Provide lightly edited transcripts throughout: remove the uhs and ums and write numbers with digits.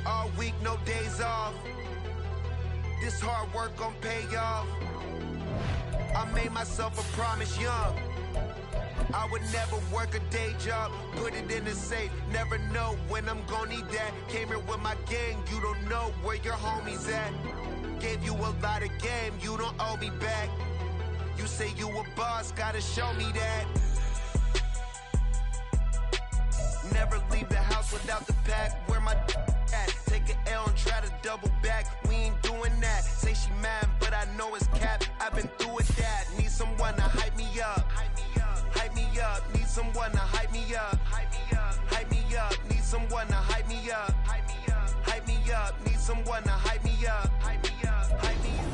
all week, no days off. This hard work gon' pay off. I made myself a promise young. I would never work a day job, put it in the safe, never know when I'm gon' need that. Came here with my gang, you don't know where your homies at. Gave you a lot of game, you don't owe me back. You say you a boss, gotta show me that. Never leave the house without the pack, where my at. Take an L and try to double back, we ain't doing that. Say she mad, but I know it's cap, I've been through with that. Need someone to hype me up. Hype me up, need someone to hype me up. Hype me up, need someone to hype me up. Hype me up, need someone to hype me up.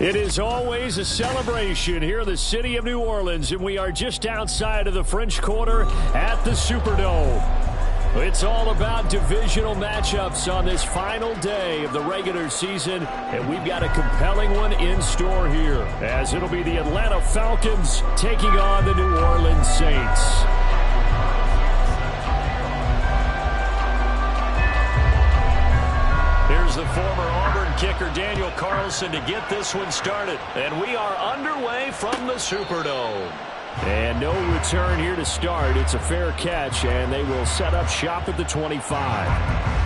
It is always a celebration here in the city of New Orleans, and we are just outside of the French Quarter at the Superdome. It's all about divisional matchups on this final day of the regular season, and we've got a compelling one in store here, as it'll be the Atlanta Falcons taking on the New Orleans Saints. Here's the former Auburn kicker Daniel Carlson to get this one started, and we are underway from the Superdome. And no return here to start. It's a fair catch, and they will set up shop at the 25.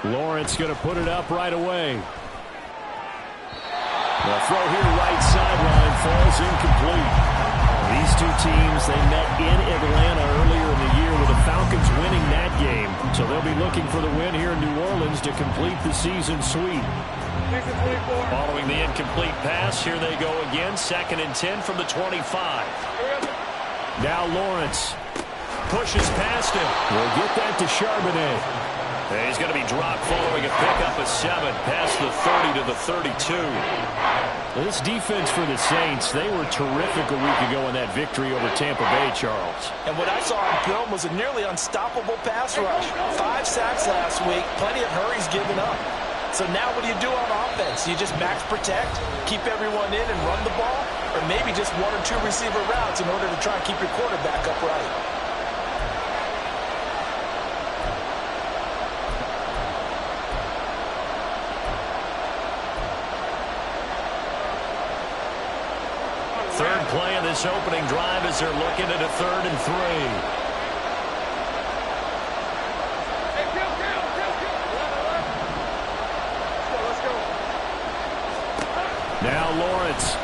Lawrence going to put it up right away. The throw here right sideline falls incomplete. These two teams, they met in Atlanta earlier in the year with the Falcons winning that game. So they'll be looking for the win here in New Orleans to complete the season sweep. Following the incomplete pass, here they go again. 2nd and 10 from the 25. Now Lawrence pushes past him. We'll get that to Charbonnet. And he's going to be dropped following a pickup of 7 past the 30 to the 32. This defense for the Saints, they were terrific a week ago in that victory over Tampa Bay, Charles. And what I saw on film was a nearly unstoppable pass rush. 5 sacks last week, plenty of hurries given up. So now what do you do on offense? You just max protect, keep everyone in and run the ball, or maybe just 1 or 2 receiver routes in order to try and keep your quarterback upright. Third play of this opening drive as they're looking at a 3rd and 3. Now Lawrence.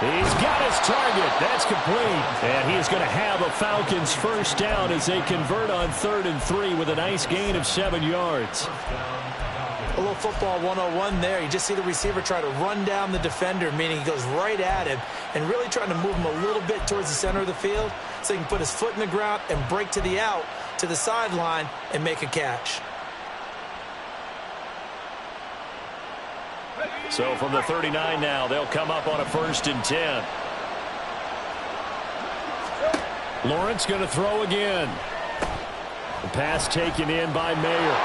He's got his target. That's complete. And he's going to have a Falcons first down as they convert on 3rd and 3 with a nice gain of 7 yards. A little football 101 there. You just see the receiver try to run down the defender, meaning he goes right at him and really trying to move him a little bit towards the center of the field so he can put his foot in the ground and break to the out, to the sideline, and make a catch. So from the 39 now, they'll come up on a 1st and 10. Lawrence going to throw again. The pass taken in by Mayer.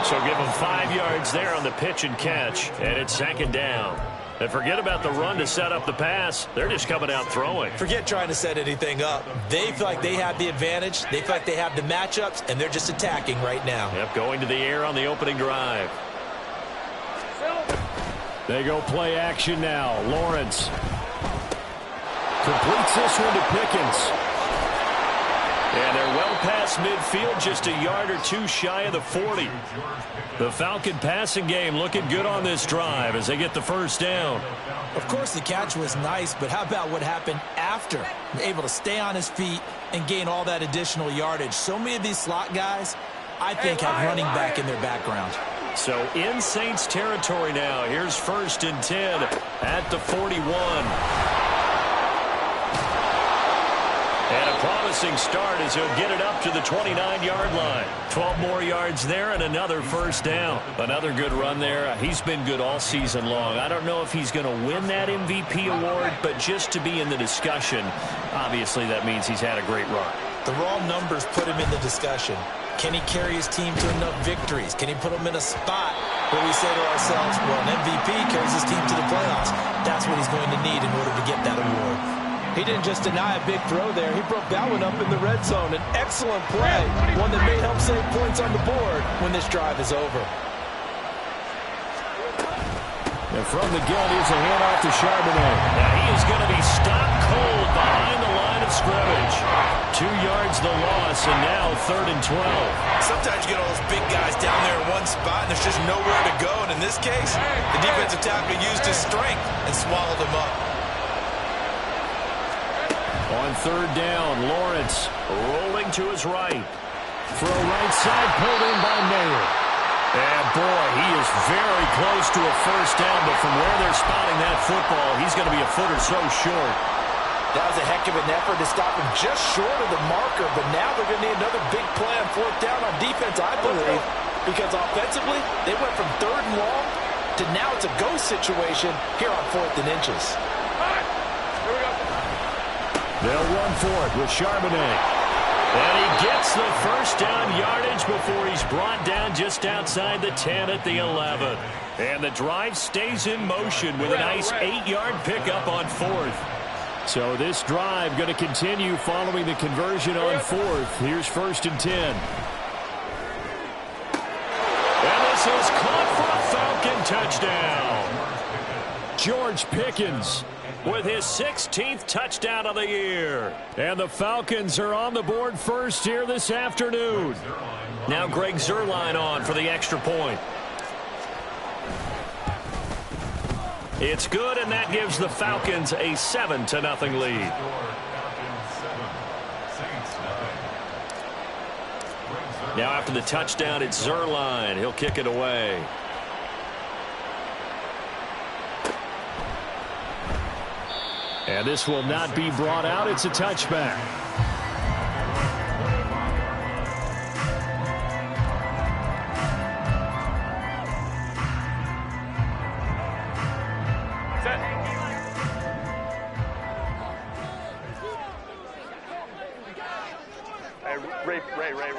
So give him 5 yards there on the pitch and catch, and it's 2nd down. And forget about the run to set up the pass. They're just coming out throwing. Forget trying to set anything up. They feel like they have the advantage. They feel like they have the matchups, and they're just attacking right now. Yep, going to the air on the opening drive. They go play action now. Lawrence completes this one to Pickens. And they're well past midfield, just a yard or 2 shy of the 40. The Falcon passing game looking good on this drive as they get the first down. Of course, the catch was nice, but how about what happened after? Able to stay on his feet and gain all that additional yardage. So many of these slot guys, I think, have running back in their background. So in Saints territory now. Here's 1st and 10 at the 41. And a promising start as he'll get it up to the 29-yard line. 12 more yards there and another first down. Another good run there. He's been good all season long. I don't know if he's going to win that MVP award, but just to be in the discussion, obviously that means he's had a great run. The raw numbers put him in the discussion. Can he carry his team to enough victories? Can he put them in a spot where we say to ourselves, well, an MVP carries his team to the playoffs. That's what he's going to need in order to get that award. He didn't just deny a big throw there. He broke that one up in the red zone. An excellent play, one that may help save points on the board when this drive is over. And from the gun, here's a handoff to Charbonnet. Now he is going to be stopped cold behind the line of scrimmage. 2 yards the loss, and now 3rd and 12. Sometimes you get all those big guys down there in one spot, and there's just nowhere to go. And in this case, the defensive tackle used his strength and swallowed him up. On 3rd down, Lawrence rolling to his right. Throw right side, pulled in by Mayer. And boy, he is very close to a first down, but from where they're spotting that football, he's going to be a foot or so short. That was a heck of an effort to stop him just short of the marker, but now they're going to need another big play on 4th down on defense, I believe, because offensively, they went from 3rd and long to now it's a go situation here on 4th and inches. They'll run for it with Charbonnet. And he gets the first down yardage before he's brought down just outside the 10 at the 11. And the drive stays in motion with a nice 8-yard pickup on 4th. So this drive going to continue following the conversion on 4th. Here's 1st and 10. And this is caught for a Falcon touchdown. George Pickens with his 16th touchdown of the year. And the Falcons are on the board first here this afternoon. Now Greg Zuerlein on for the extra point. It's good, and that gives the Falcons a 7-0 lead. Now after the touchdown, it's Zuerlein. He'll kick it away. And this will not be brought out. It's a touchback. Hey, Ray.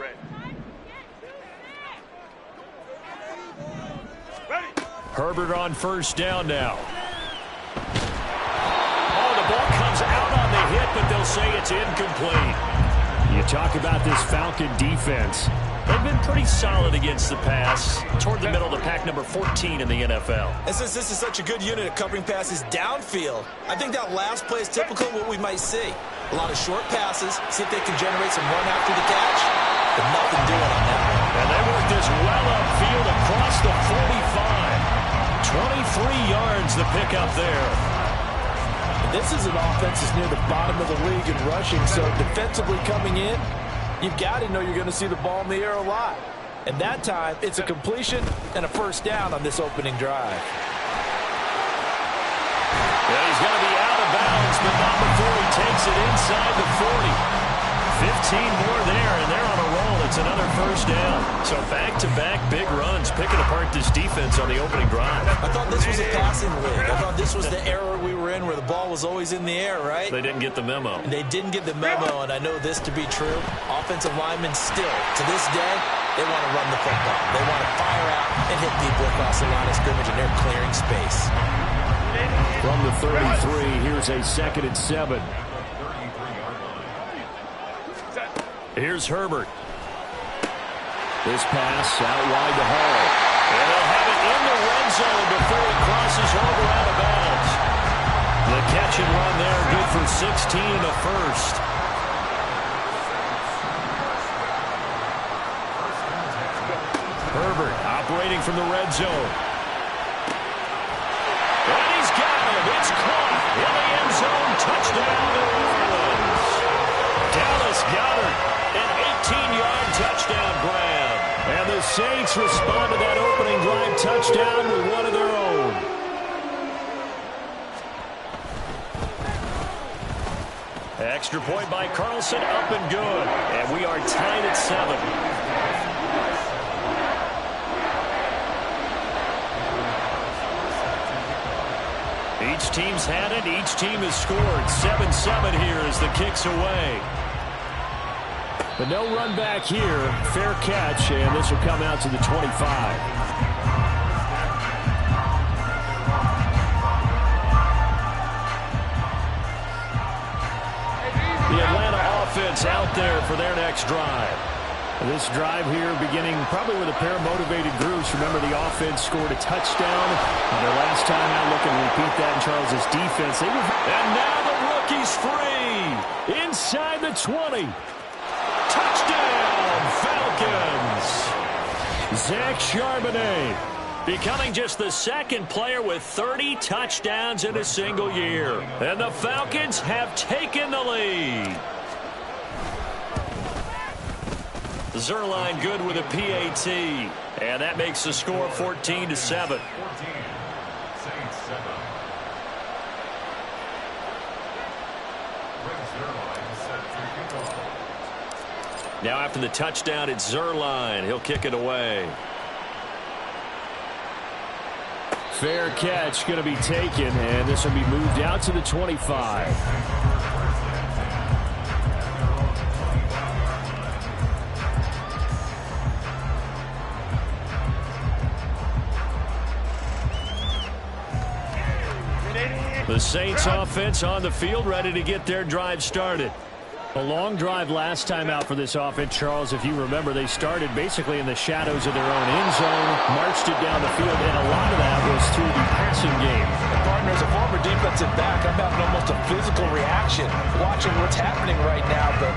Herbert on first down now. Ball comes out on the hit, but they'll say it's incomplete. You talk about this Falcon defense. They've been pretty solid against the pass. Toward the middle of the pack, number 14 in the NFL. And since this is such a good unit at covering passes downfield, I think that last play is typical of what we might see. A lot of short passes, see if they can generate some run after the catch, but nothing doing on that one. And they work this well upfield across the 45. 23 yards the pickup there. This is an offense that's near the bottom of the league in rushing, so defensively coming in, you've got to know you're going to see the ball in the air a lot. And that time, it's a completion and a first down on this opening drive. Yeah, he's going to be out of bounds, but not before he takes it inside the 40. 15 more there, and they're on a roll. It's another first down. So back-to-back big runs, picking apart this defense on the opening drive. I thought this was a passing league. I thought this was the era we were in where the ball was always in the air, right? They didn't get the memo. They didn't get the memo, and I know this to be true. Offensive linemen still, to this day, they want to run the football. They want to fire out and hit people across the line of scrimmage, and they're clearing space. From the 33, here's a 2nd and 7. Here's Herbert. This pass out wide to Hall. And they'll have it in the red zone before he crosses over out of bounds. The catch and run there, good for 16 and a first. Herbert operating from the red zone. And he's got him. It's caught in the end zone. Touchdown, New Orleans. Dallas Goedert, an 18-yard touchdown grab. And the Saints respond to that opening drive touchdown with one of their own. Extra point by Carlson, up and good. And we are tied at 7. Each team's had it. Each team has scored. 7-7 here as the kick's away. But no run back here. Fair catch, and this will come out to the 25. The Atlanta offense out there for their next drive. This drive here beginning probably with a pair of motivated groups. Remember, the offense scored a touchdown their last time out. Looking to repeat that in Charles' defense. And now the rookie's free. Inside the 20. Touchdown, Falcons. Zach Charbonnet becoming just the second player with 30 touchdowns in a single year. And the Falcons have taken the lead. Zerline good with a PAT. And that makes the score 14-7. Now after the touchdown, it's Zerline. He'll kick it away. Fair catch going to be taken, and this will be moved out to the 25. The Saints offense on the field, ready to get their drive started. A long drive last time out for this offense, Charles. If you remember, they started basically in the shadows of their own end zone, marched it down the field, and a lot of that was through the passing game. And partner, as a former defensive back, I'm having almost a physical reaction watching what's happening right now. But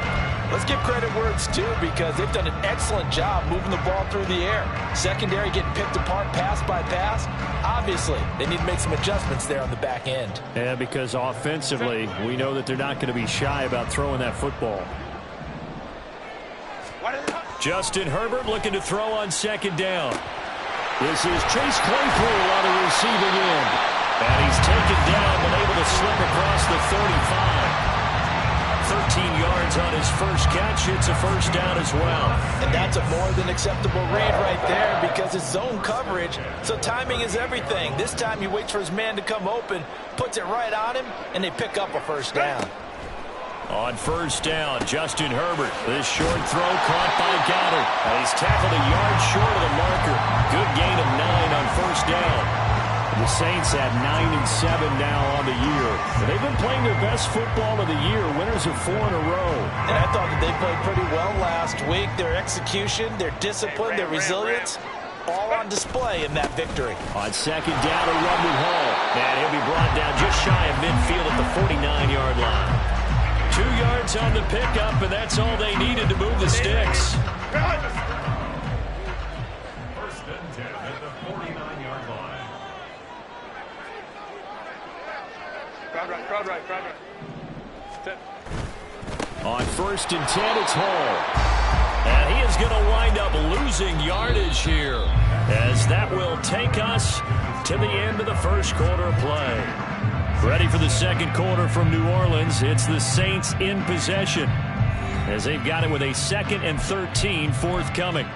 let's give credit where it's due, because they've done an excellent job moving the ball through the air. Secondary getting picked apart pass by pass. Obviously, they need to make some adjustments there on the back end. Yeah, because offensively, we know that they're not going to be shy about throwing that football. Justin Herbert looking to throw on second down. This is Chase Claypool on the receiving end. And he's taken down, but able to slip across the 35. 13 yards on his first catch. It's a first down as well. And that's a more than acceptable read right there, because it's zone coverage, so timing is everything. This time he waits for his man to come open, puts it right on him, and they pick up a first down. On first down, Justin Herbert. This short throw caught by Goddard. And he's tackled a yard short of the marker. Good gain of 9 on first down. The Saints at 9-7 now on the year. They've been playing their best football of the year, winners of 4 in a row. And I thought that they played pretty well last week. Their execution, their discipline, their resilience, all on display in that victory. On second down, a run with Hall. And he'll be brought down just shy of midfield at the 49-yard line. 2 yards on the pickup, and that's all they needed to move the sticks. First and 10 at the 49-yard line. Crowd right. On first and 10, it's Hall. And he is going to wind up losing yardage here, as that will take us to the end of the first quarter of play. Ready for the second quarter from New Orleans. It's the Saints in possession, as they've got it with a 2nd and 13 forthcoming.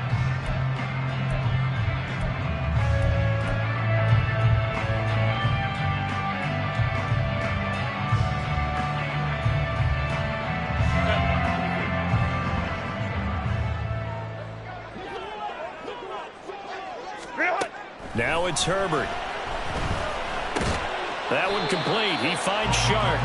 Now it's Herbert. That one complete. He finds Sharp.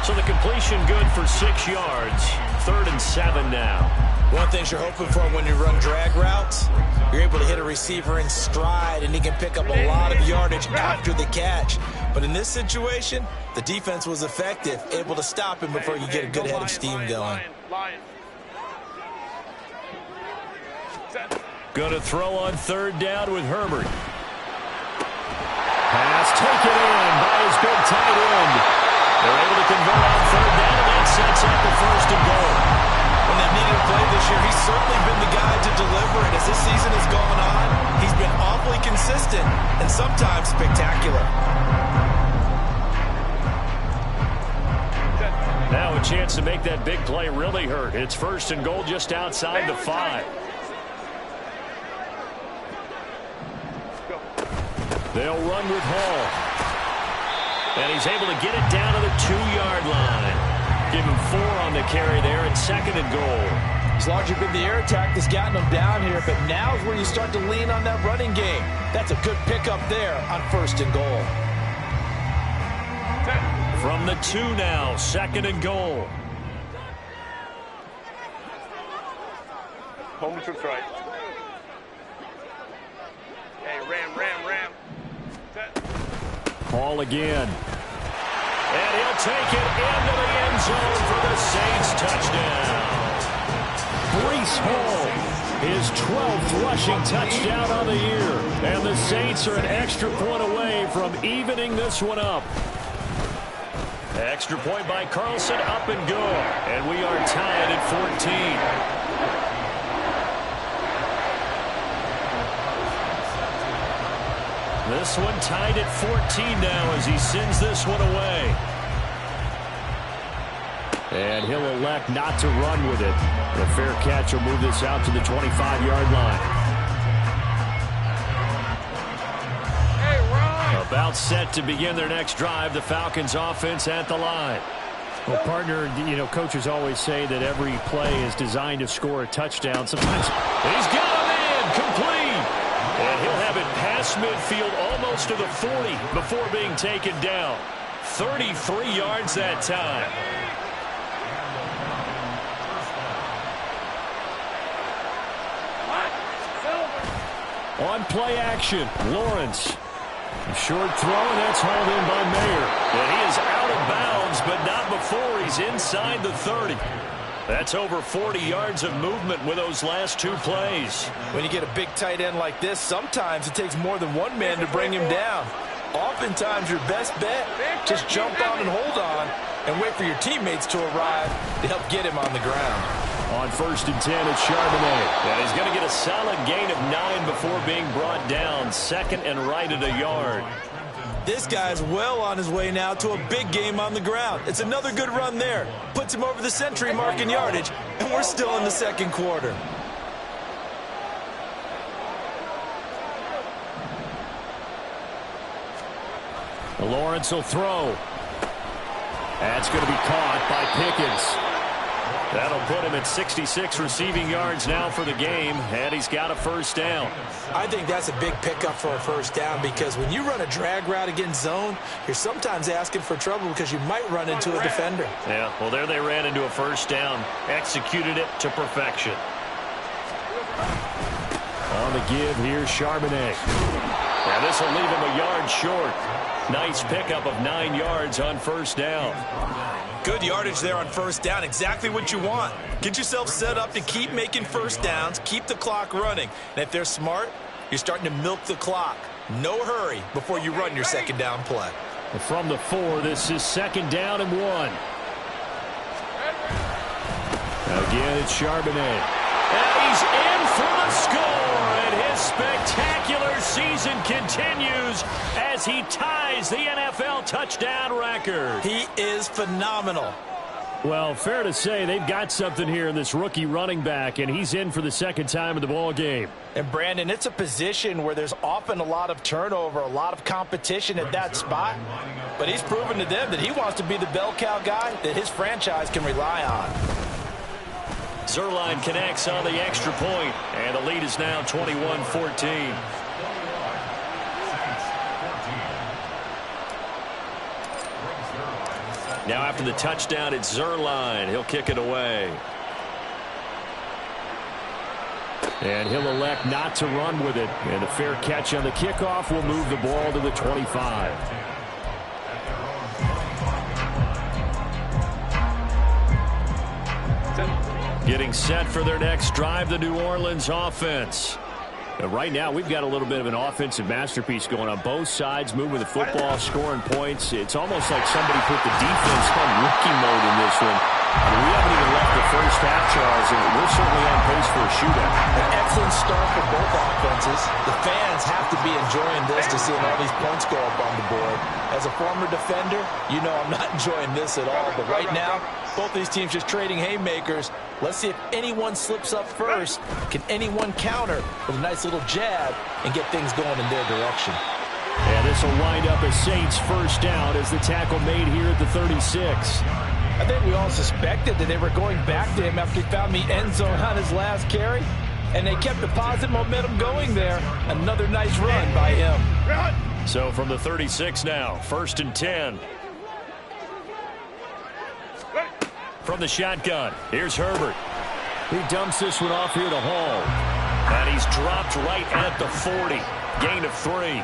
So the completion good for 6 yards. 3rd and 7 now. One thing you're hoping for when you run drag routes, you're able to hit a receiver in stride, and he can pick up a lot of yardage after the catch. But in this situation, the defense was effective, able to stop him before you get a good head of steam going. Going to throw on 3rd down with Herbert. Pass taken in by his big tight end. They're able to convert on 3rd down, and that sets up the 1st and goal. When they've needed to play this year, he's certainly been the guy to deliver it. As this season has gone on, he's been awfully consistent and sometimes spectacular. Now a chance to make that big play really hurt. It's 1st and goal just outside the 5. They'll run with Hall. And he's able to get it down to the 2-yard line. Give him 4 on the carry there at 2nd and goal. It's largely been the air attack that's gotten them down here, but now is where you start to lean on that running game. That's a good pickup there on 1st and goal. From the 2 now, 2nd and goal. Home to right. Hey, ram. Hall again. And he'll take it into the end zone for the Saints touchdown. Breece Hall, his 12th rushing touchdown on the year. And the Saints are an extra point away from evening this one up. Extra point by Carlson, up and good. And we are tied at 14. This one tied at 14 now as he sends this one away. And he'll elect not to run with it. The fair catch will move this out to the 25-yard line. About set to begin their next drive. The Falcons offense at the line. Well, partner, coaches always say that every play is designed to score a touchdown. Sometimes he's got him in, complete. And he'll have it past midfield almost to the 40 before being taken down. 33 yards that time. On play action, Lawrence. A short throw, and that's hauled in by Mayer. And he is out of bounds, but not before he's inside the 30. That's over 40 yards of movement with those last 2 plays. When you get a big tight end like this, sometimes it takes more than one man to bring him down. Oftentimes, your best bet, just jump on and hold on and wait for your teammates to arrive to help get him on the ground. On 1st and 10, it's Charbonnet. And he's going to get a solid gain of 9 before being brought down. 2nd and right at a yard. This guy's well on his way now to a big game on the ground. It's another good run there. Puts him over the century mark in yardage, and we're still in the 2nd quarter. Lawrence will throw. That's going to be caught by Pickens. That'll put him at 66 receiving yards now for the game, and he's got a 1st down. I think that's a big pickup for a 1st down because when you run a drag route against zone, you're sometimes asking for trouble because you might run into a defender. Yeah, well, there they ran into a 1st down. Executed it to perfection. On the give here, Charbonnet. And this will leave him a yard short. Nice pickup of 9 yards on 1st down. Good yardage there on 1st down. Exactly what you want. Get yourself set up to keep making 1st downs, keep the clock running. And if they're smart, you're starting to milk the clock. No hurry before you run your 2nd down play. From the 4, this is 2nd down and 1. Again, it's Charbonnet. And he's in for the score. And his spectacular season continues as he ties the NFL touchdown record. He is phenomenal. Well, fair to say they've got something here in this rookie running back, and he's in for the 2nd time in the ball game. And, Brandon, it's a position where there's often a lot of turnover, a lot of competition at that spot. But he's proven to them that he wants to be the bell cow guy that his franchise can rely on. Zerline connects on the extra point, and the lead is now 21-14. Now after the touchdown, it's Zerline. He'll kick it away. And he'll elect not to run with it. And a fair catch on the kickoff will move the ball to the 25. Getting set for their next drive, the New Orleans offense. And right now, we've got a little bit of an offensive masterpiece going on both sides, moving the football, scoring points. It's almost like somebody put the defense on rookie mode in this one. We haven't even left the first half, Charles, and we're certainly on pace for a shootout. An excellent start for both offenses. The fans have to be enjoying this to seeing all these points go up on the board. As a former defender, you know I'm not enjoying this at all. But right now, both these teams just trading haymakers. Let's see if anyone slips up first. Can anyone counter with a nice little jab and get things going in their direction? And this will wind up as Saints first down as the tackle made here at the 36. I think we all suspected that they were going back to him after he found the end zone on his last carry. And they kept the positive momentum going there. Another nice run by him. So from the 36 now, 1st and 10. From the shotgun, here's Herbert. He dumps this one off here to Hall. And he's dropped right at the 40. Gain of 3.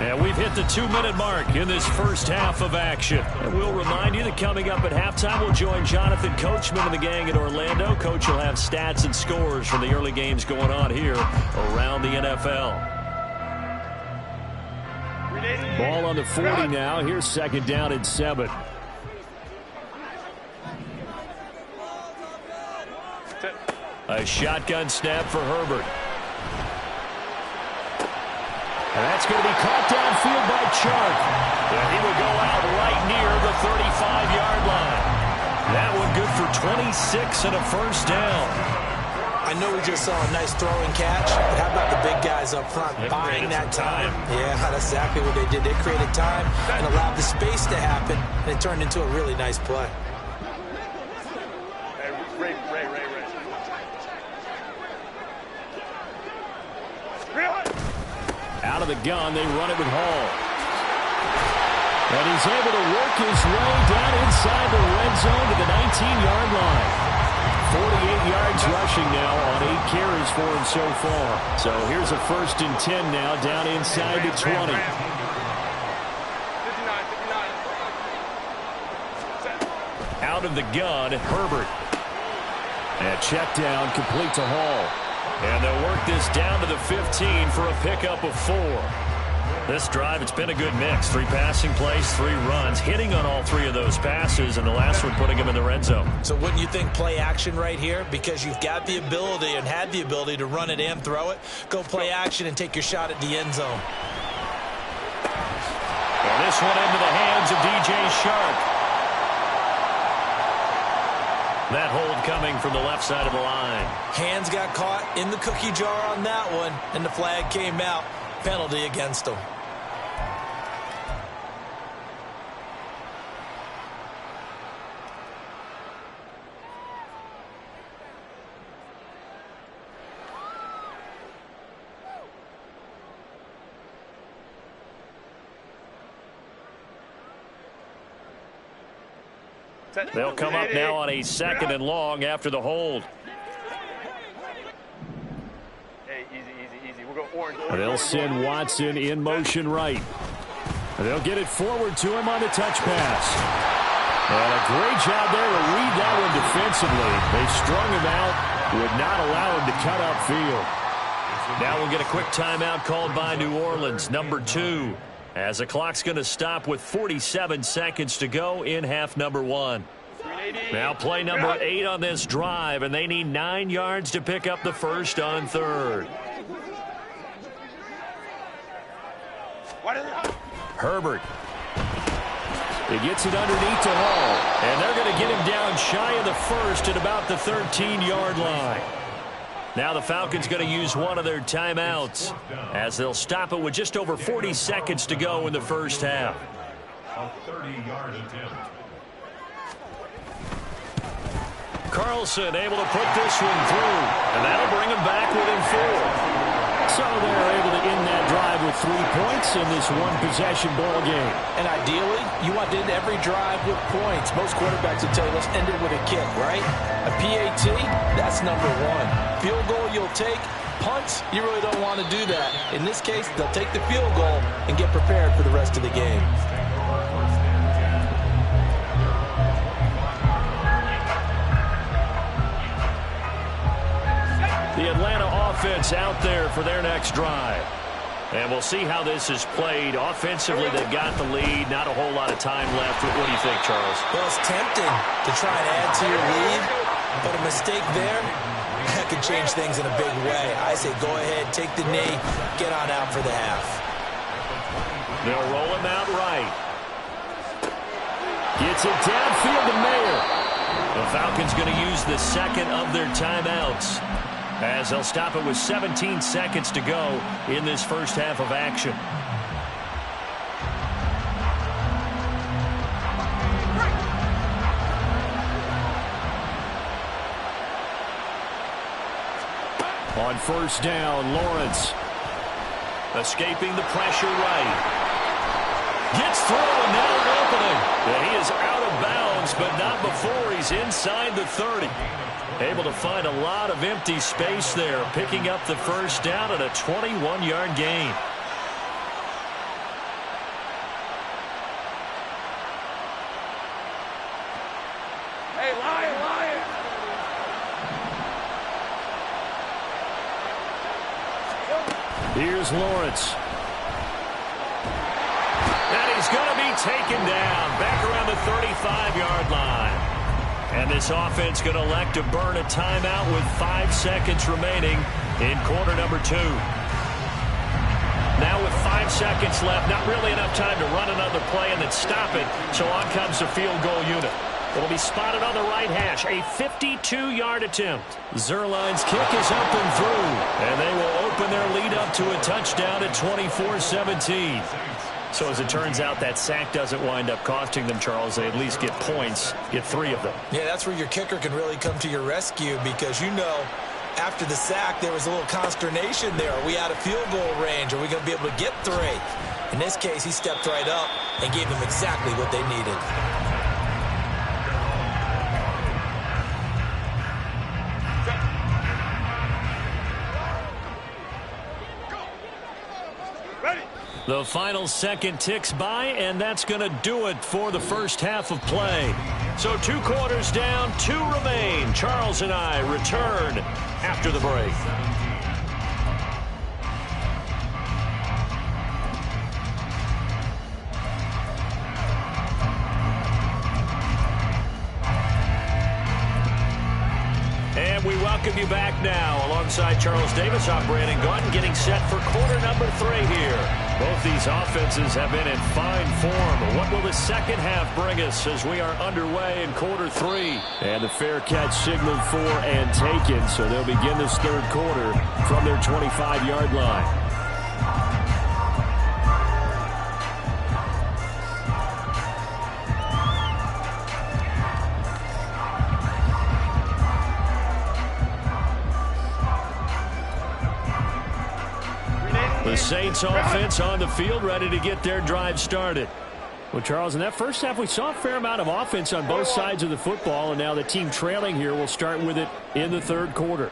And we've hit the 2-minute mark in this first half of action. And we'll remind you that coming up at halftime, we'll join Jonathan Coachman and the gang in Orlando. Coach will have stats and scores from the early games going on here around the NFL. Ball on the 40 now. Here's 2nd down and 7. A shotgun snap for Herbert. And that's going to be caught downfield by Chark. And he will go out right near the 35-yard line. That one good for 26 and a first down. I know we just saw a nice throwing catch, but how about the big guys up front buying that time? Yeah, that's exactly what they did. They created time and allowed the space to happen, and it turned into a really nice play. Ray. Out of the gun, they run it with Hall. And he's able to work his way down inside the red zone to the 19-yard line. 48 yards rushing now on 8 carries for him so far. So here's a 1st and 10 now down inside the 20. Out of the gun, Herbert. And check down, complete to Hall. And they'll work this down to the 15 for a pickup of 4. This drive, it's been a good mix. 3 passing plays, 3 runs, hitting on all 3 of those passes, and the last one putting him in the red zone. So wouldn't you think play action right here? Because you've got the ability and had the ability to run it and throw it. Go play action and take your shot at the end zone. And this one into the hands of DJ Sharp. That hold coming from the left side of the line. Hands got caught in the cookie jar on that one, and the flag came out. Penalty against him. They'll come up now on a 2nd and long after the hold. Hey, easy. We'll go orange. They'll send Watson in motion right. They'll get it forward to him on the touch pass. And a great job there to read that one defensively. They strung him out, would not allow him to cut upfield. Now we'll get a quick timeout called by New Orleans, number 2. As the clock's going to stop with 47 seconds to go in half number 1. Now play number 8 on this drive, and they need 9 yards to pick up the first on 3rd. Herbert. He gets it underneath to Hall, and they're going to get him down shy of the first at about the 13-yard line. Now the Falcons going to use one of their timeouts as they'll stop it with just over 40 seconds to go in the first half. A 30-yard attempt. Carlson able to put this one through, and that'll bring him back within 4. So they're able to end that drive with 3 points in this one-possession ball game. And ideally, you want to end every drive with points. Most quarterbacks will tell you, let's end it with a kick, right? A PAT, that's number 1. Field goal you'll take. Punts, you really don't want to do that. In this case, they'll take the field goal and get prepared for the rest of the game. The Atlanta offense out there for their next drive. And we'll see how this is played. Offensively, they've got the lead. Not a whole lot of time left. What do you think, Charles? Well, it's tempting to try and add to your lead, but a mistake there, that could change things in a big way. I say go ahead, take the knee, get on out for the half. They'll roll him out right. Gets it downfield to Mayer. The Falcons going to use the second of their timeouts, as they'll stop it with 17 seconds to go in this first half of action. On first down, Lawrence. Escaping the pressure right. Gets through and now an opening. And he is out of bounds, but not before he's inside the 30. Able to find a lot of empty space there, picking up the first down and a 21-yard gain. Hey, Lion, Lion! Here's Lawrence. And he's going to be taken down back around the 35-yard line. And this offense going to elect to burn a timeout with 5 seconds remaining in quarter number 2. Now with 5 seconds left, not really enough time to run another play and then stop it. So on comes the field goal unit. It'll be spotted on the right hash. A 52-yard attempt. Zerline's kick is up and through. And they will open their lead up to a touchdown at 24-17. So as it turns out, that sack doesn't wind up costing them, Charles. They at least get points, get 3 of them. Yeah, that's where your kicker can really come to your rescue, because after the sack, there was a little consternation there. Are we out of field goal range? Are we going to be able to get 3? In this case, he stepped right up and gave them exactly what they needed. The final second ticks by, and that's going to do it for the first half of play. So 2 quarters down, 2 remain. Charles and I return after the break. And we welcome you back now. Alongside Charles Davis, I'm Brandon Gaudin, getting set for quarter number 3 here. Both these offenses have been in fine form. What will the second half bring us as we are underway in quarter 3? And the fair catch signaled for and taken, so they'll begin this third quarter from their 25-yard line. The Saints offense on the field, ready to get their drive started. Well, Charles, in that first half, we saw a fair amount of offense on both sides of the football, and now the team trailing here will start with it in the third quarter.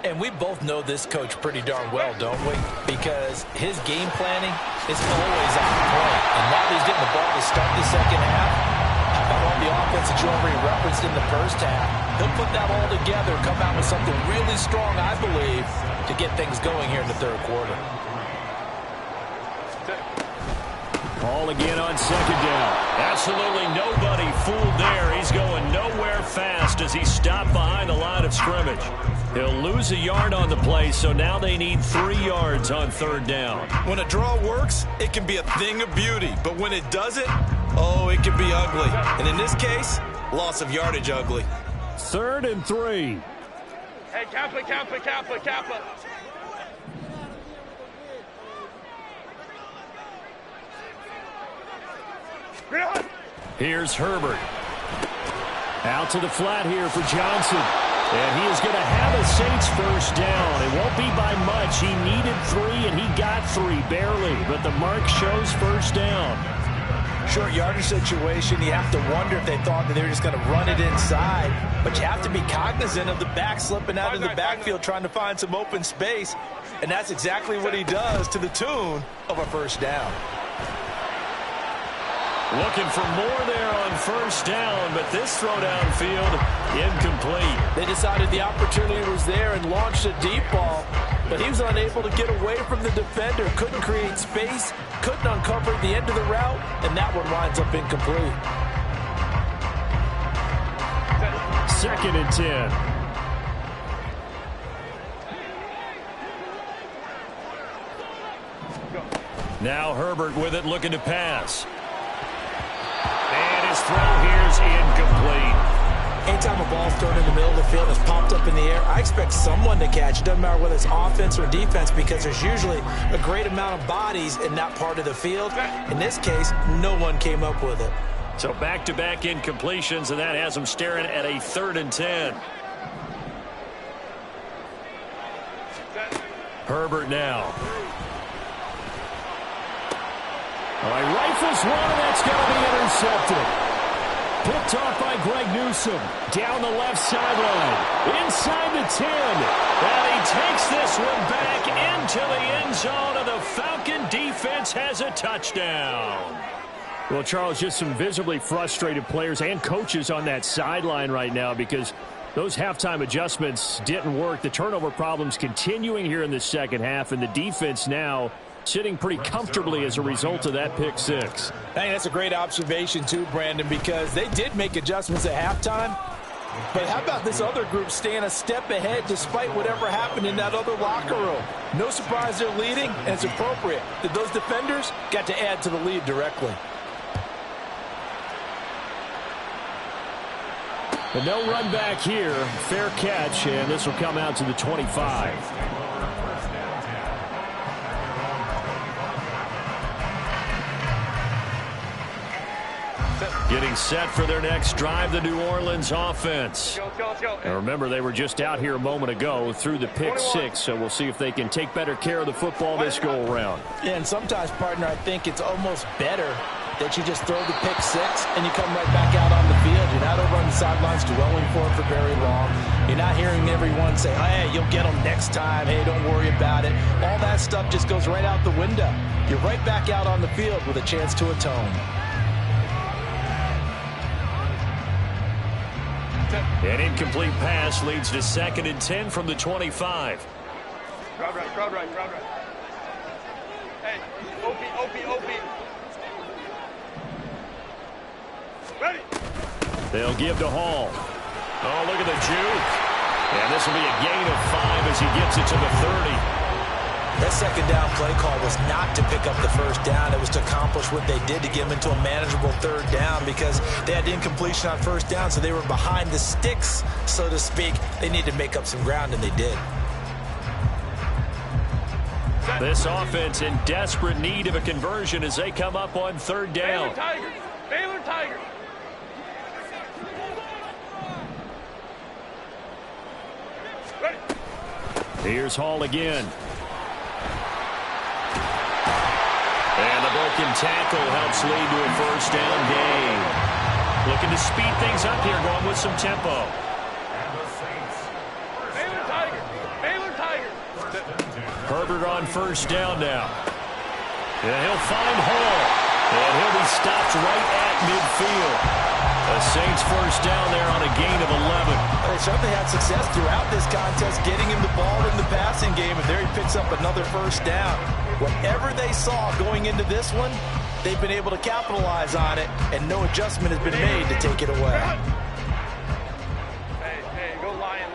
And we both know this coach pretty darn well, don't we? Because his game planning is always on point. And now that he's getting the ball to start the second half, how about all the offense that you already referenced in the first half? He'll put that all together, come out with something really strong, I believe, to get things going here in the third quarter. Ball again on second down. Absolutely nobody fooled there. He's going nowhere fast as he stopped behind the line of scrimmage. He'll lose a yard on the play, so now they need 3 yards on third down. When a draw works, it can be a thing of beauty. But when it doesn't, oh, it can be ugly. And in this case, loss of yardage ugly. 3rd and 3. Hey, Kappa, Kappa, Kappa, Kappa. Here's Herbert. Out to the flat here for Johnson. And he is going to have a Saints first down. It won't be by much. He needed 3, and he got 3, barely. But the mark shows first down. Short yardage situation, you have to wonder if they thought that they were just going to run it inside. But you have to be cognizant of the back slipping out in the backfield trying to find some open space. And that's exactly what he does, to the tune of a first down. Looking for more there on first down, but this throw downfield incomplete. They decided the opportunity was there and launched a deep ball. but he was unable to get away from the defender, couldn't create space, couldn't uncover the end of the route, and that one winds up incomplete. 2nd and 10. Now Herbert with it, looking to pass. And his throw here is incomplete. Anytime a ball's thrown in the middle of the field and is popped up in the air, I expect someone to catch. It doesn't matter whether it's offense or defense, because there's usually a great amount of bodies in that part of the field. In this case, no one came up with it. So back-to-back incompletions, and that has them staring at a 3rd and 10. Herbert now. All right, rifles one, and that's going to be intercepted. Picked off by Greg Newsome. Down the left sideline. Inside the 10. And he takes this one back into the end zone, and the Falcon defense has a touchdown. Well, Charles, just some visibly frustrated players and coaches on that sideline right now because those halftime adjustments didn't work. The turnover problems continuing here in the second half, and the defense now sitting pretty comfortably as a result of that pick six. I think that's a great observation too, Brandon, because they did make adjustments at halftime. But how about this other group staying a step ahead despite whatever happened in that other locker room? No surprise they're leading, and it's appropriate that those defenders got to add to the lead directly. But no run back here. Fair catch, and this will come out to the 25. Getting set for their next drive, the New Orleans offense. Let's go. Now remember, they were just out here a moment ago through the pick six, so we'll see if they can take better care of the football this go-around. Yeah, and sometimes, partner, I think it's almost better that you just throw the pick six and you come right back out on the field. You're not over on the sidelines dwelling for it for very long. You're not hearing everyone say, hey, you'll get them next time. Hey, don't worry about it. All that stuff just goes right out the window. You're right back out on the field with a chance to atone. An incomplete pass leads to 2nd and 10 from the 25. Crowd right. Hey, OP. Ready. They'll give to Hall. Oh, look at the juke. And this will be a gain of 5 as he gets it to the 30. That second down play call was not to pick up the first down. It was to accomplish what they did to get them into a manageable third down because they had incompletion on first down, so they were behind the sticks, so to speak. They needed to make up some ground, and they did. This offense in desperate need of a conversion as they come up on third down. Baylor Tigers. Ready. Here's Hall again. And the broken tackle helps lead to a first down gain. Looking to speed things up here, going with some tempo. Baylor Tigers. Herbert on first down now. And he'll find Hall. And he'll be stopped right at midfield. The Saints first down there on a gain of 11. They certainly had success throughout this contest getting him the ball in the passing game, and there he picks up another first down. Whatever they saw going into this one, they've been able to capitalize on it, and no adjustment has been made to take it away. Hey, go Lion.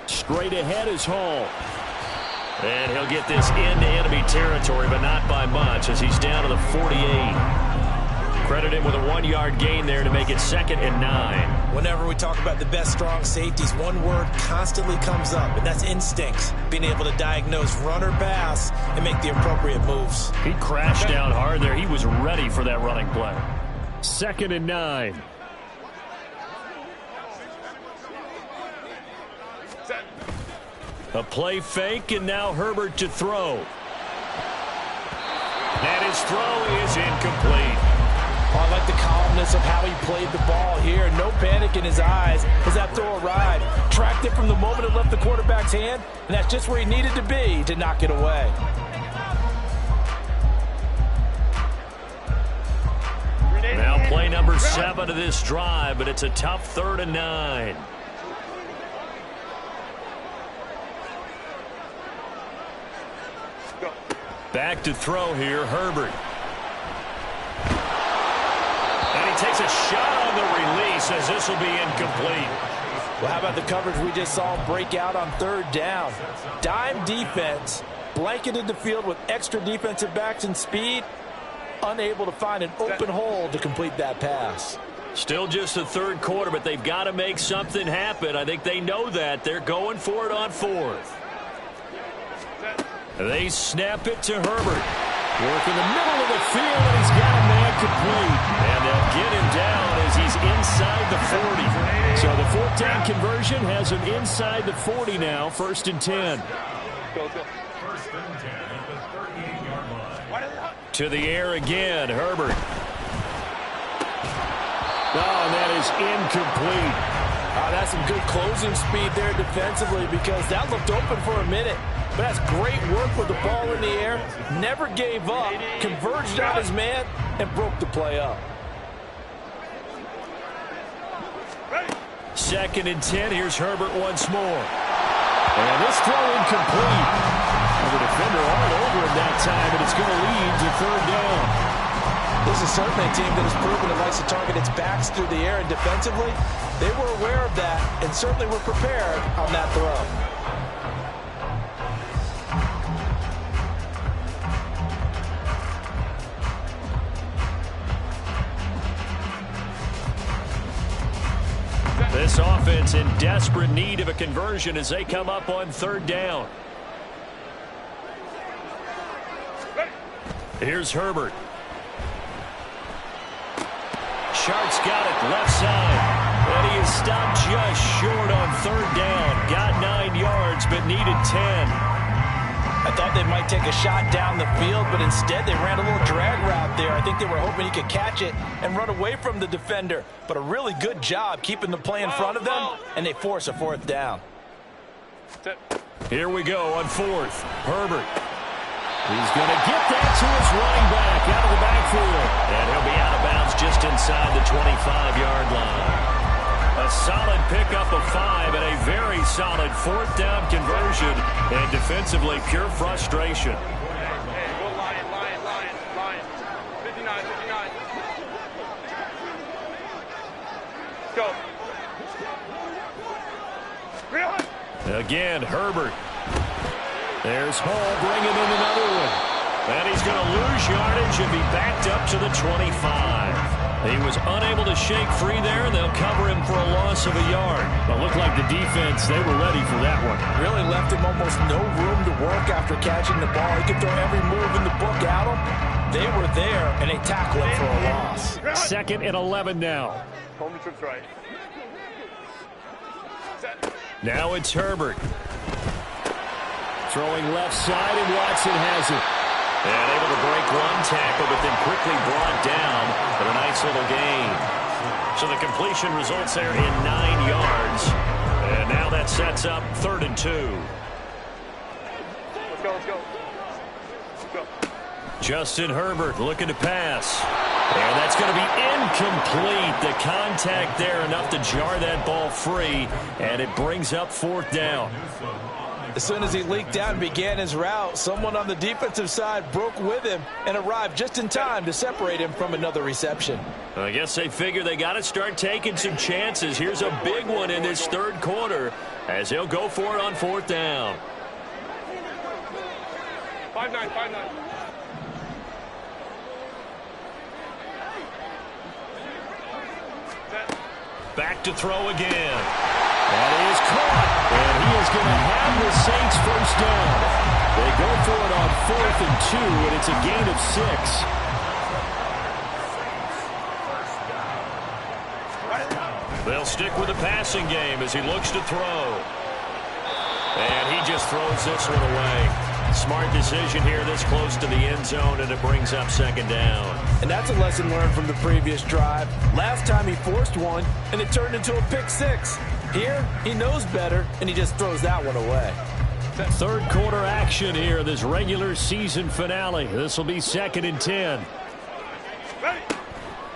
Straight ahead is Hall. And he'll get this into enemy territory, but not by much as he's down to the 48. Credit him with a 1-yard gain there to make it 2nd and 9. Whenever we talk about the best strong safeties, one word constantly comes up, and that's instincts. Being able to diagnose run or pass and make the appropriate moves. He crashed down hard there. He was ready for that running play. 2nd and 9. A play fake, and now Herbert to throw. And his throw is incomplete. Oh, I like the calmness of how he played the ball here. No panic in his eyes as that throw arrived. Tracked it from the moment it left the quarterback's hand, and that's just where he needed to be to knock it away. Now play number 7 of this drive, but it's a tough 3rd and 9. Back to throw here, Herbert. And he takes a shot on the release as this will be incomplete. Well, how about the coverage we just saw break out on third down? Dime defense, blanketed the field with extra defensive backs and speed, unable to find an open hole to complete that pass. Still just the third quarter, but they've got to make something happen. I think they know that. They're going for it on fourth. They snap it to Herbert. Work in the middle of the field, and he's got a man complete. And they'll get him down as he's inside the 40. So the fourth down conversion has him inside the 40 now, 1st and 10. Go. First and 10 at the 38-yard line. To the air again, Herbert. Oh, and that is incomplete. That's some good closing speed there defensively because that looked open for a minute. But that's great work with the ball in the air. Never gave up, converged on his man, and broke the play up. 2nd and 10. Here's Herbert once more. And this throw incomplete. The defender all over him that time, and it's going to lead to 3rd down. This is certainly a team that has proven it likes to target its backs through the air, and defensively, they were aware of that and certainly were prepared on that throw. This offense in desperate need of a conversion as they come up on 3rd down. Here's Herbert. Sharp's got it left side. And he is stopped just short on 3rd down. Got 9 yards, but needed 10. I thought they might take a shot down the field, but instead they ran a little drag route there. I think they were hoping he could catch it and run away from the defender. But a really good job keeping the play in front of them, and they force a 4th down. Here we go on 4th. Herbert. He's going to get that to his running back out of the backfield. And he'll be out of bounds just inside the 25-yard line. A solid pickup of 5 and a very solid 4th down conversion. And defensively, pure frustration. Hey, go Lion. 59. Go. Again, Herbert. There's Hall bringing in another one. And he's going to lose yardage and be backed up to the 25. He was unable to shake free there, and they'll cover him for a loss of a yard. It looked like the defense, they were ready for that one. Really left him almost no room to work after catching the ball. He could throw every move in the book at him. They were there, and they tackled him for a loss. 2nd and 11 now. Home trip's right. Now it's Herbert. Throwing left side, and Watson has it. And able to break one tackle, but then quickly brought down for a nice little gain. So the completion results there in 9 yards. And now that sets up 3rd and 2. Let's go. Justin Herbert looking to pass. And that's going to be incomplete. The contact there enough to jar that ball free. And it brings up 4th down. As soon as he leaked out and began his route, someone on the defensive side broke with him and arrived just in time to separate him from another reception. I guess they figure they got to start taking some chances. Here's a big one in this 3rd quarter as he'll go for it on 4th down. 5-9. Back to throw again. That is caught. And he is going to have the Saints 1st down. They go for it on 4th and 2, and it's a gain of 6. They'll stick with the passing game as he looks to throw. And he just throws this one away. Smart decision here this close to the end zone, and it brings up 2nd down. And that's a lesson learned from the previous drive. Last time he forced one, and it turned into a pick 6. Here, he knows better, and he just throws that one away. 3rd quarter action here, this regular season finale. This will be 2nd and 10.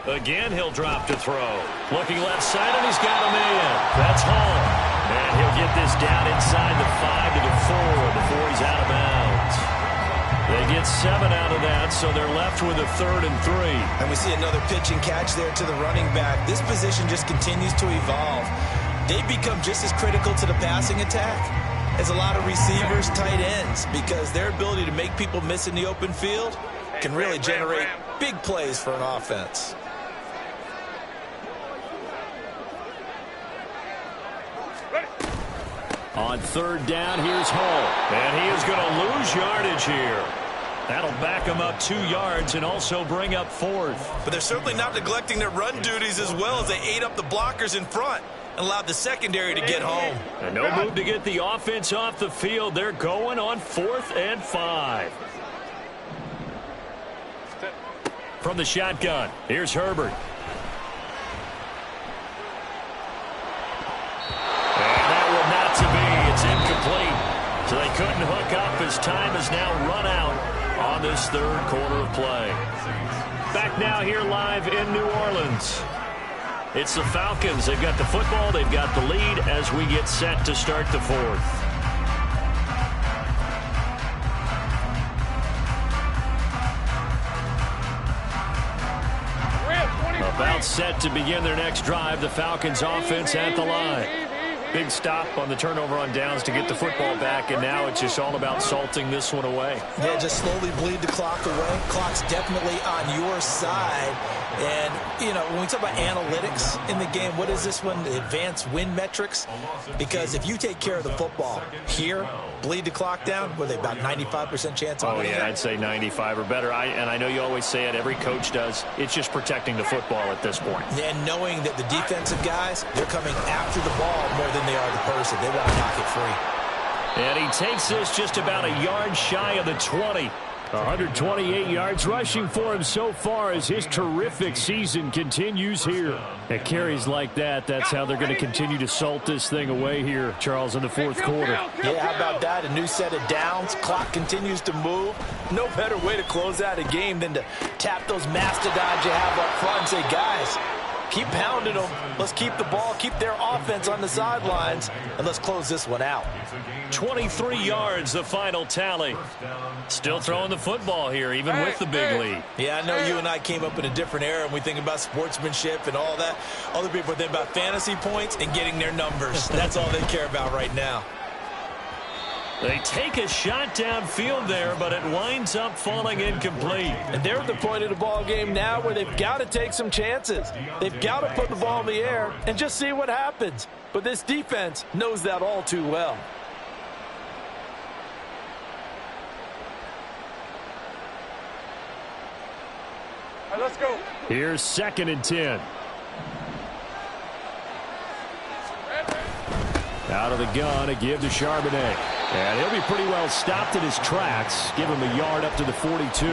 Again, he'll drop to throw. Looking left side, and he's got a man. That's Hall. And he'll get this down inside the 5 to the 4 before he's out of bounds. They get 7 out of that, so they're left with a 3rd and 3. And we see another pitch and catch there to the running back. This position just continues to evolve. They become just as critical to the passing attack as a lot of receivers, tight ends, because their ability to make people miss in the open field can really generate big plays for an offense. On 3rd down, here's Hull. And he is going to lose yardage here. That'll back him up 2 yards and also bring up 4th. But they're certainly not neglecting their run duties as well as they ate up the blockers in front and allowed the secondary to get home. And no move to get the offense off the field. They're going on 4th and 5. From the shotgun, here's Herbert. It's incomplete, so they couldn't hook up as time is now run out on this 3rd quarter of play. Back now here live in New Orleans. It's the Falcons. They've got the football. They've got the lead as we get set to start the 4th. About set to begin their next drive. The Falcons offense at the line. Big stop on the turnover on downs to get the football back, and now it's just all about salting this one away. Yeah, just slowly bleed the clock away. Clock's definitely on your side. And, you know, when we talk about analytics in the game, what is this one? The advanced win metrics? Because if you take care of the football here, bleed the clock down, what are they, about 95% chance of winning? Oh, yeah, I'd say 95 or better. And I know you always say it, every coach does. It's just protecting the football at this point. And knowing that the defensive guys, they're coming after the ball more than they are the person. They want to knock it free. And he takes this just about a yard shy of the 20. 128 yards rushing for him so far as his terrific season continues here. At carries like that, that's how they're going to continue to salt this thing away here, Charles, in the 4th quarter. Yeah, how about that? A new set of downs. Clock continues to move. No better way to close out a game than to tap those mastodons you have up front and say, guys, keep pounding them. Let's keep the ball, keep their offense on the sidelines, and let's close this one out. 23 yards, the final tally. Still throwing the football here, even with the big lead. Yeah, I know you and I came up in a different era, and we think about sportsmanship and all that. Other people think about fantasy points and getting their numbers. That's all they care about right now. They take a shot downfield there, but it winds up falling incomplete. And they're at the point of the ball game now where they've got to take some chances. They've got to put the ball in the air and just see what happens. But this defense knows that all too well. All right, let's go. Here's 2nd and 10. Out of the gun, a give to Charbonnet. And he'll be pretty well stopped in his tracks. Give him a yard up to the 42.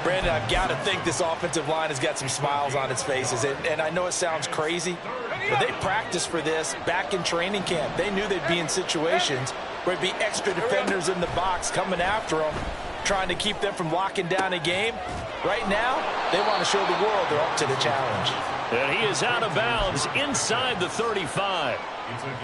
Brandon, I've got to think this offensive line has got some smiles on its faces. And I know it sounds crazy, but they practiced for this back in training camp. They knew they'd be in situations where it'd be extra defenders in the box coming after them, trying to keep them from locking down a game. Right now, they want to show the world they're up to the challenge. And he is out of bounds inside the 35.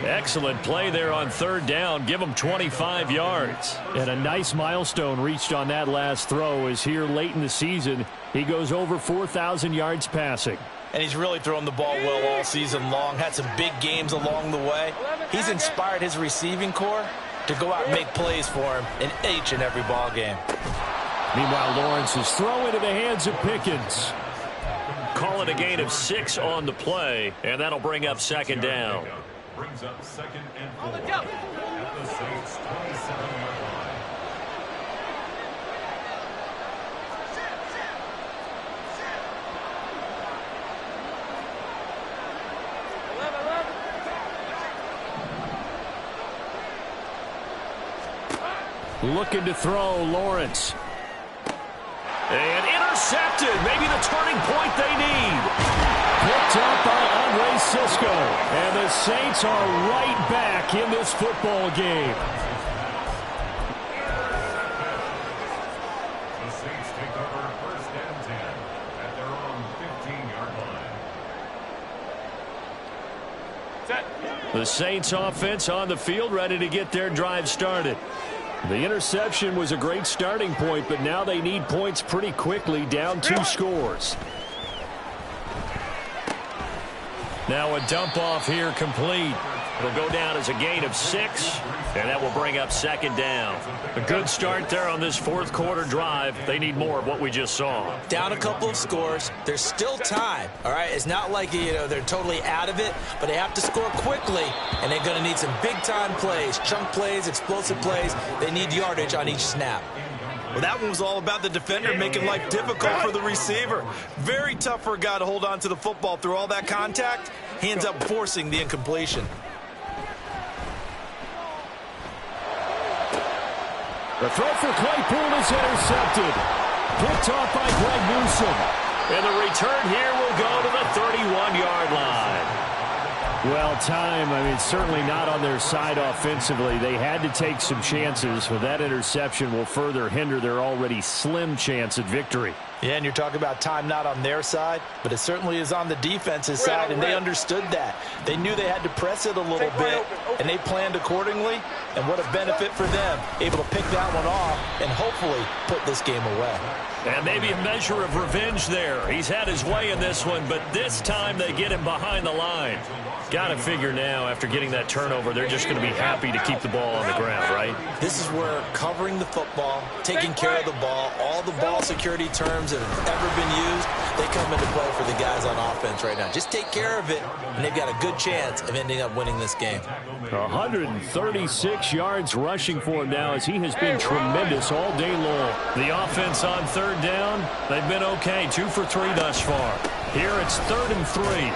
Excellent play there on 3rd down. Give him 25 yards. And a nice milestone reached on that last throw as here late in the season, he goes over 4,000 yards passing. And he's really thrown the ball well all season long. Had some big games along the way. He's inspired his receiving corps to go out and make plays for him in each and every ball game. Meanwhile, Lawrence is throwing into the hands of Pickens. Call it a gain of 6 on the play, and that'll bring up 2nd down. Brings up 2nd and 4 at the Saints' 27-yard line. Looking to throw, Lawrence. And intercepted. Maybe the turning point they need. Picked up by Andre Sisco. And the Saints are right back in this football game. The Saints take over 1st and 10 at their own 15-yard line. The Saints offense on the field, ready to get their drive started. The interception was a great starting point, but now they need points pretty quickly, down 2 scores. Now a dump off here complete. It'll go down as a gain of 6, and that will bring up 2nd down. A good start there on this 4th quarter drive. They need more of what we just saw. Down a couple of scores. There's still time, all right? It's not like, they're totally out of it, but they have to score quickly, and they're going to need some big-time plays, chunk plays, explosive plays. They need yardage on each snap. Well, that one was all about the defender making life difficult for the receiver. Very tough for a guy to hold on to the football through all that contact. He ends up forcing the incompletion. The throw for Claypool is intercepted. Picked off by Greg Newsome. And the return here will go to the 31-yard line. Well, time, certainly not on their side offensively. They had to take some chances, but that interception will further hinder their already slim chance at victory. Yeah, and you're talking about time not on their side, but it certainly is on the defense's side, and they understood that. They knew they had to press it a little bit, and they planned accordingly, and what a benefit for them, able to pick that one off and hopefully put this game away. And maybe a measure of revenge there. He's had his way in this one, but this time they get him behind the line. Got to figure now, after getting that turnover, they're just going to be happy to keep the ball on the ground, right? This is where covering the football, taking care of the ball, all the ball security terms that have ever been used, they come into play for the guys on offense right now. Just take care of it, and they've got a good chance of ending up winning this game. 136 yards rushing for him now, as he has been tremendous all day long. The offense on 3rd down, they've been okay, 2 for 3 thus far. Here it's 3rd and 3.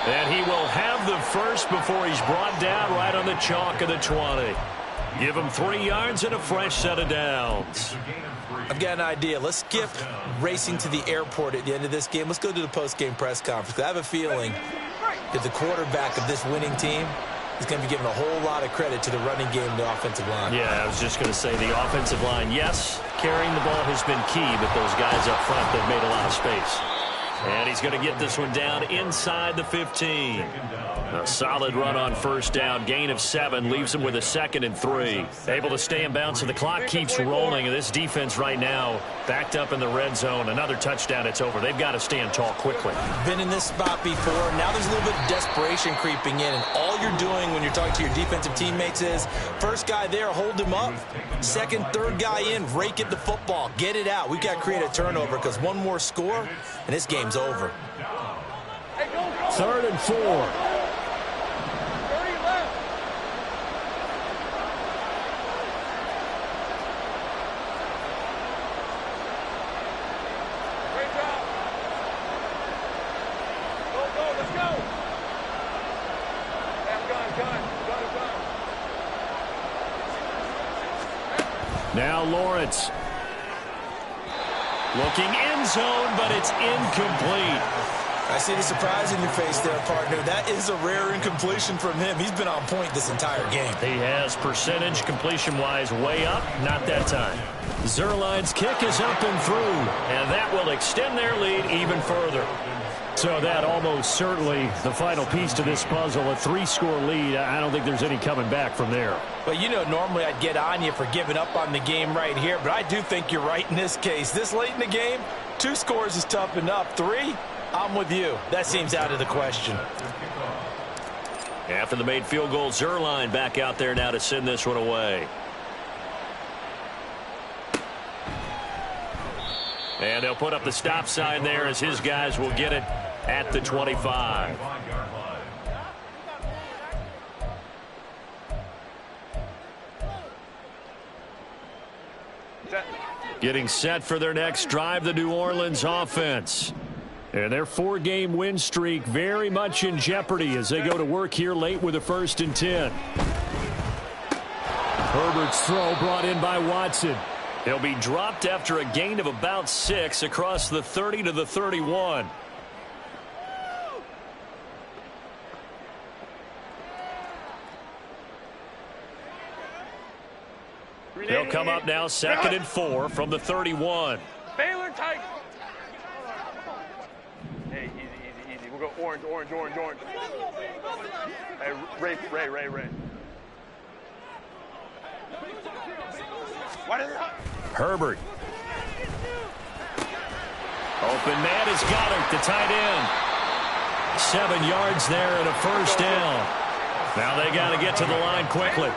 And he will have the first before he's brought down right on the chalk of the 20. Give him 3 yards and a fresh set of downs. I've got an idea. Let's skip racing to the airport at the end of this game. Let's go to the post-game press conference. I have a feeling that the quarterback of this winning team is going to be given a whole lot of credit to the running game and the offensive line. Yeah, I was just going to say the offensive line, yes, carrying the ball has been key, but those guys up front, they've made a lot of space. And he's going to get this one down inside the 15. A solid run on 1st down. Gain of 7 leaves him with a 2nd and 3. Able to stay in bounds, so the clock keeps rolling. And this defense right now backed up in the red zone. Another touchdown, it's over. They've got to stand tall quickly. Been in this spot before. Now there's a little bit of desperation creeping in. And all you're doing when you're talking to your defensive teammates is, first guy there, hold him up. 2nd, 3rd guy in, rake at the football. Get it out. We've got to create a turnover, because one more score, and this game's over. 3rd and 4. Now Lawrence. Looking end zone, but it's incomplete. I see the surprise in your face there, partner. That is a rare incompletion from him. He's been on point this entire game. He has percentage completion-wise way up. Not that time. Zerline's kick is up and through, and that will extend their lead even further. So that almost certainly the final piece to this puzzle, a 3-score lead. I don't think there's any coming back from there. Well, normally I'd get on you for giving up on the game right here, but I do think you're right in this case. This late in the game, 2 scores is tough enough. 3, I'm with you. That seems out of the question. After the made field goal, Zerline back out there now to send this one away. And they'll put up the stop sign there as his guys will get it at the 25. Getting set for their next drive, the New Orleans offense. And their 4-game win streak very much in jeopardy as they go to work here late with a 1st and 10. Herbert's throw brought in by Watson. He'll be dropped after a gain of about 6 across the 30 to the 31. They'll come up now 2nd and 4 from the 31. Baylor tight. Hey, easy. We'll go orange. Hey, Ray. Herbert. Open man has got it, the tight end. 7 yards there and a first down. Now they got to get to the line quickly.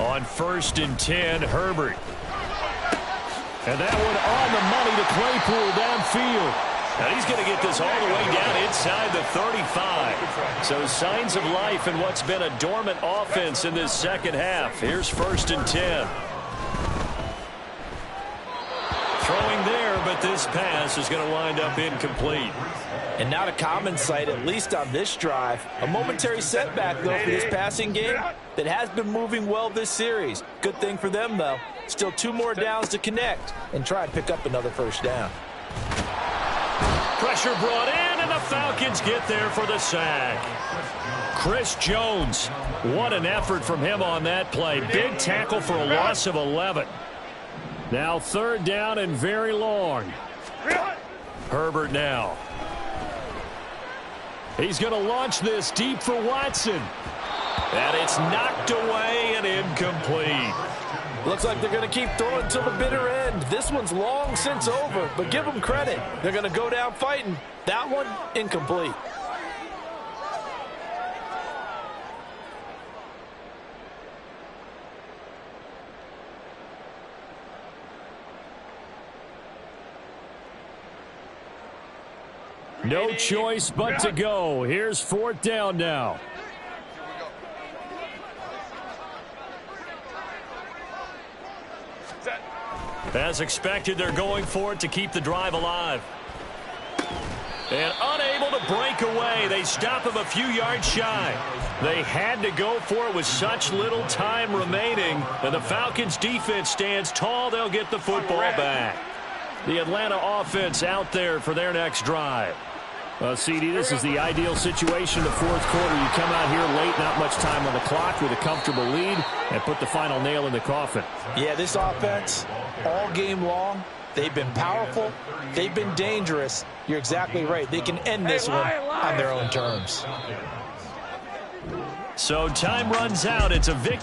On 1st and 10, Herbert. And that one on the money to Claypool downfield. And he's going to get this all the way down inside the 35. So signs of life in what's been a dormant offense in this second half. Here's 1st and 10. Throwing there, but this pass is going to wind up incomplete. And not a common sight, at least on this drive. A momentary setback, though, for this passing game that has been moving well this series. Good thing for them, though. Still 2 more downs to connect and try and pick up another first down. Pressure brought in, and the Falcons get there for the sack. Chris Jones, what an effort from him on that play. Big tackle for a loss of 11. Now 3rd down and very long. Herbert now. He's going to launch this deep for Watson. And it's knocked away and incomplete. Looks like they're going to keep throwing till the bitter end. This one's long since over, but give them credit. They're going to go down fighting. That one, incomplete. No choice but to go. Here's 4th down now. As expected, they're going for it to keep the drive alive. And unable to break away. They stop him a few yards shy. They had to go for it with such little time remaining. And the Falcons defense stands tall. They'll get the football back. The Atlanta offense out there for their next drive. CD, this is the ideal situation in the 4th quarter. You come out here late, not much time on the clock with a comfortable lead, and put the final nail in the coffin. Yeah, this offense, all game long, they've been powerful, they've been dangerous. You're exactly right. They can end this one on their own terms. So time runs out. It's a victory.